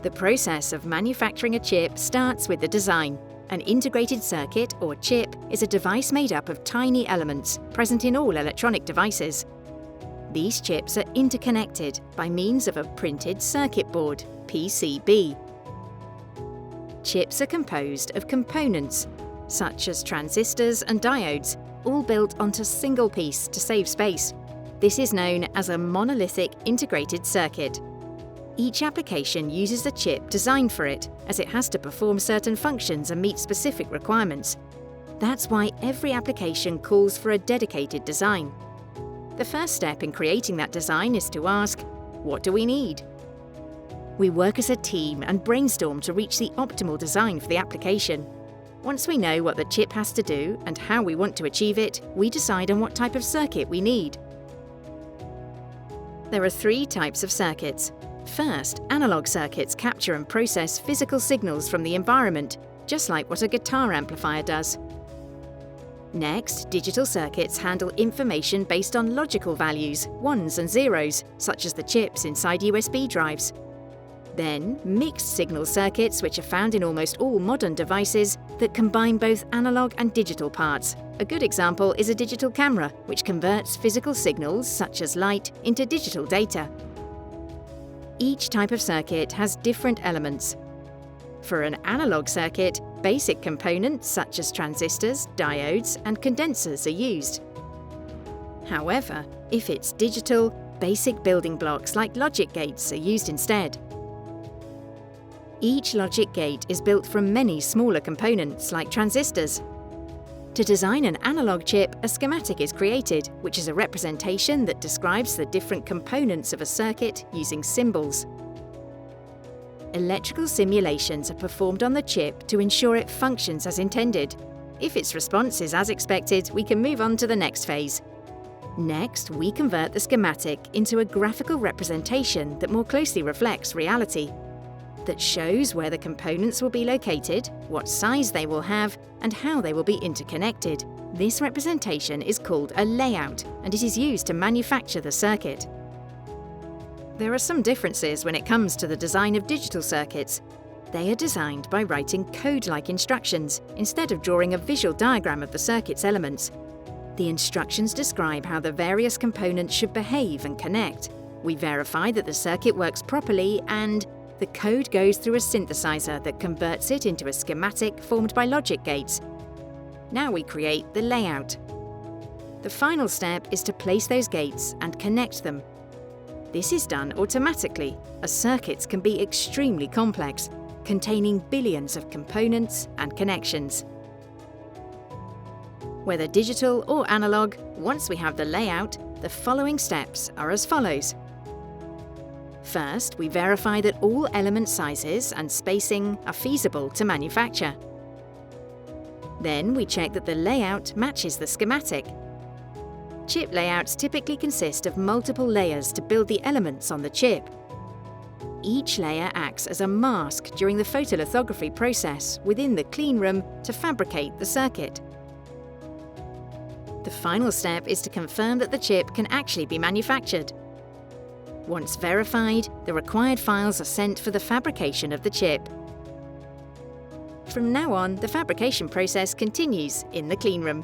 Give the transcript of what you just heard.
The process of manufacturing a chip starts with the design. An integrated circuit, or chip, is a device made up of tiny elements present in all electronic devices. These chips are interconnected by means of a printed circuit board, PCB. Chips are composed of components, such as transistors and diodes, all built onto a single piece to save space. This is known as a monolithic integrated circuit. Each application uses a chip designed for it, as it has to perform certain functions and meet specific requirements. That's why every application calls for a dedicated design. The first step in creating that design is to ask, what do we need? We work as a team and brainstorm to reach the optimal design for the application. Once we know what the chip has to do and how we want to achieve it, we decide on what type of circuit we need. There are 3 types of circuits. First, analog circuits capture and process physical signals from the environment, just like what a guitar amplifier does. Next, digital circuits handle information based on logical values, ones and zeros, such as the chips inside USB drives. Then, mixed signal circuits, which are found in almost all modern devices, that combine both analog and digital parts. A good example is a digital camera, which converts physical signals, such as light, into digital data. Each type of circuit has different elements. For an analog circuit, basic components such as transistors, diodes, and condensers are used. However, if it's digital, basic building blocks like logic gates are used instead. Each logic gate is built from many smaller components like transistors. To design an analog chip, a schematic is created, which is a representation that describes the different components of a circuit using symbols. Electrical simulations are performed on the chip to ensure it functions as intended. If its response is as expected, we can move on to the next phase. Next, we convert the schematic into a graphical representation that more closely reflects reality, that shows where the components will be located, what size they will have, and how they will be interconnected. This representation is called a layout, and it is used to manufacture the circuit. There are some differences when it comes to the design of digital circuits. They are designed by writing code-like instructions, instead of drawing a visual diagram of the circuit's elements. The instructions describe how the various components should behave and connect. We verify that the circuit works properly, and the code goes through a synthesizer that converts it into a schematic formed by logic gates. Now we create the layout. The final step is to place those gates and connect them. This is done automatically, as circuits can be extremely complex, containing billions of components and connections. Whether digital or analog, once we have the layout, the following steps are as follows. First, we verify that all element sizes and spacing are feasible to manufacture. Then we check that the layout matches the schematic. Chip layouts typically consist of multiple layers to build the elements on the chip. Each layer acts as a mask during the photolithography process within the clean room to fabricate the circuit. The final step is to confirm that the chip can actually be manufactured. Once verified, the required files are sent for the fabrication of the chip. From now on, the fabrication process continues in the clean room.